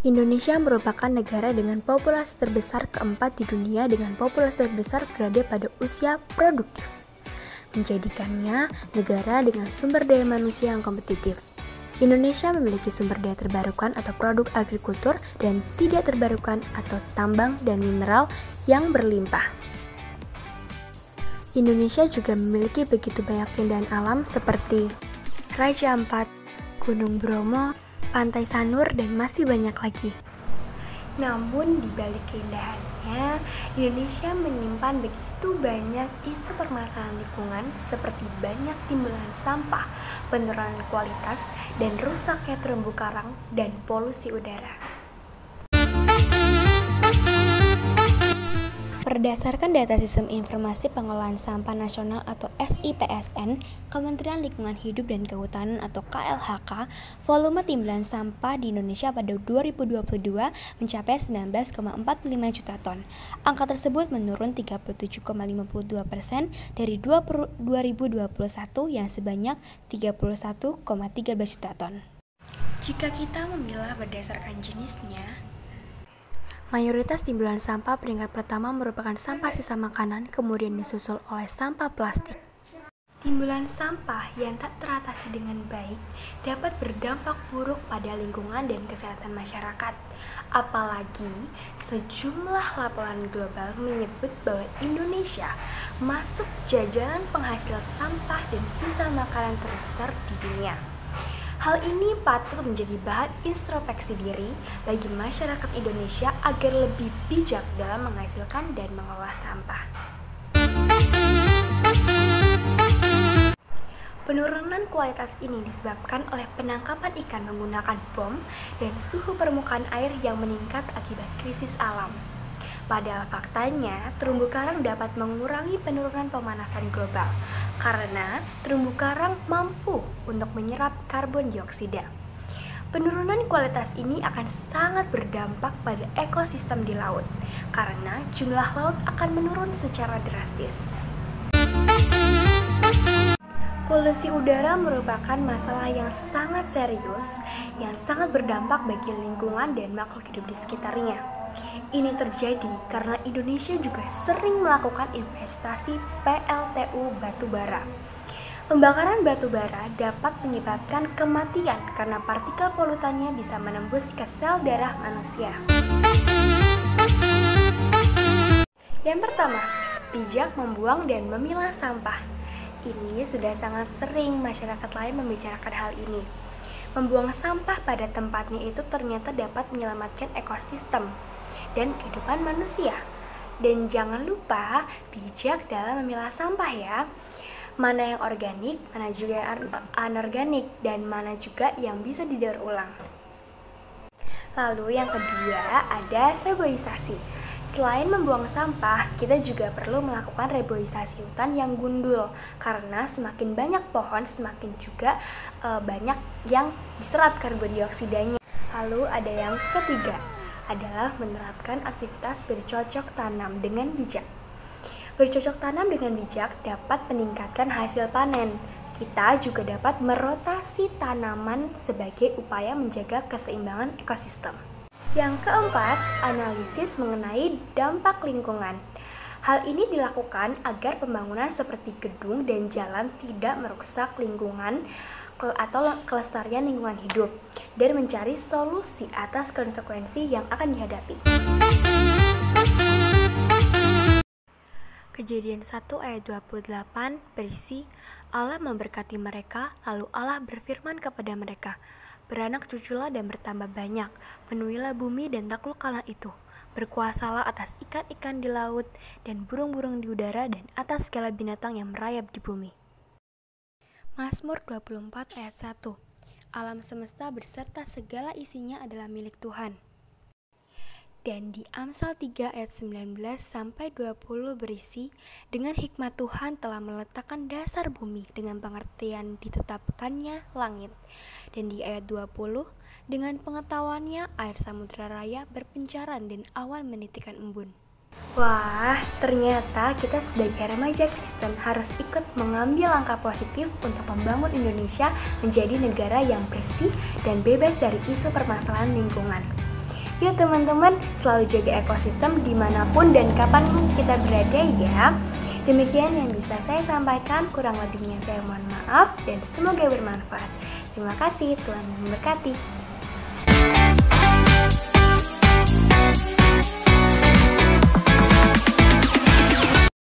Indonesia merupakan negara dengan populasi terbesar keempat di dunia dengan populasi terbesar berada pada usia produktif, menjadikannya negara dengan sumber daya manusia yang kompetitif. Indonesia memiliki sumber daya terbarukan atau produk agrikultur dan tidak terbarukan atau tambang dan mineral yang berlimpah. Indonesia juga memiliki begitu banyak keindahan alam seperti Raja Ampat, Gunung Bromo, Pantai Sanur, dan masih banyak lagi. Namun di balik keindahannya, Indonesia menyimpan begitu banyak isu permasalahan lingkungan seperti banyak timbulan sampah, penurunan kualitas, dan rusaknya terumbu karang dan polusi udara. Berdasarkan data Sistem Informasi Pengelolaan Sampah Nasional atau SIPSN, Kementerian Lingkungan Hidup dan Kehutanan atau KLHK, volume timbulan sampah di Indonesia pada 2022 mencapai 19,45 juta ton. Angka tersebut menurun 37,52% dari 2021 yang sebanyak 31,13 juta ton. Jika kita memilah berdasarkan jenisnya, mayoritas timbulan sampah peringkat pertama merupakan sampah sisa makanan, kemudian disusul oleh sampah plastik. Timbulan sampah yang tak teratasi dengan baik dapat berdampak buruk pada lingkungan dan kesehatan masyarakat. Apalagi sejumlah laporan global menyebut bahwa Indonesia masuk jajaran penghasil sampah dan sisa makanan terbesar di dunia. Hal ini patut menjadi bahan introspeksi diri bagi masyarakat Indonesia agar lebih bijak dalam menghasilkan dan mengolah sampah. Penurunan kualitas ini disebabkan oleh penangkapan ikan menggunakan bom dan suhu permukaan air yang meningkat akibat krisis alam. Padahal faktanya, terumbu karang dapat mengurangi penurunan pemanasan global karena terumbu karang mampu untuk menyerap karbon dioksida. Penurunan kualitas ini akan sangat berdampak pada ekosistem di laut karena jumlah laut akan menurun secara drastis. Polusi udara merupakan masalah yang sangat serius yang sangat berdampak bagi lingkungan dan makhluk hidup di sekitarnya. Ini terjadi karena Indonesia juga sering melakukan investasi PLTU batubara. Pembakaran batubara dapat menyebabkan kematian karena partikel polutannya bisa menembus ke sel darah manusia. Yang pertama, bijak membuang dan memilah sampah. Ini sudah sangat sering masyarakat lain membicarakan hal ini. Membuang sampah pada tempatnya itu ternyata dapat menyelamatkan ekosistem dan kehidupan manusia. Dan jangan lupa bijak dalam memilah sampah ya. Mana yang organik, mana juga yang anorganik, dan mana juga yang bisa didaur ulang. Lalu yang kedua ada reboisasi. Selain membuang sampah, kita juga perlu melakukan reboisasi hutan yang gundul. Karena semakin banyak pohon, semakin juga banyak yang diserap karbon dioksidanya. Lalu ada yang ketiga, adalah menerapkan aktivitas bercocok tanam dengan bijak. Bercocok tanam dengan bijak dapat meningkatkan hasil panen. Kita juga dapat merotasi tanaman sebagai upaya menjaga keseimbangan ekosistem. Yang keempat, analisis mengenai dampak lingkungan. Hal ini dilakukan agar pembangunan seperti gedung dan jalan tidak merusak lingkungan atau kelestarian lingkungan hidup dan mencari solusi atas konsekuensi yang akan dihadapi. Kejadian 1 ayat 28 berisi, Allah memberkati mereka, lalu Allah berfirman kepada mereka, beranak cuculah dan bertambah banyak, penuhilah bumi dan taklukkanlah itu, berkuasalah atas ikan-ikan di laut dan burung-burung di udara dan atas segala binatang yang merayap di bumi. Mazmur 24 ayat 1. Alam semesta beserta segala isinya adalah milik Tuhan. Dan di Amsal 3 ayat 19 sampai 20 berisi, dengan hikmat Tuhan telah meletakkan dasar bumi dengan pengertian ditetapkannya langit. Dan di ayat 20, dengan pengetahuannya air samudera raya berpencaran dan awan menitikan embun. Wah, ternyata kita sebagai remaja Kristen harus ikut mengambil langkah positif untuk membangun Indonesia menjadi negara yang bersih dan bebas dari isu permasalahan lingkungan. Yuk teman-teman, selalu jaga ekosistem dimanapun dan kapan kita berada ya. Demikian yang bisa saya sampaikan, kurang lebihnya saya mohon maaf dan semoga bermanfaat. Terima kasih, Tuhan memberkati.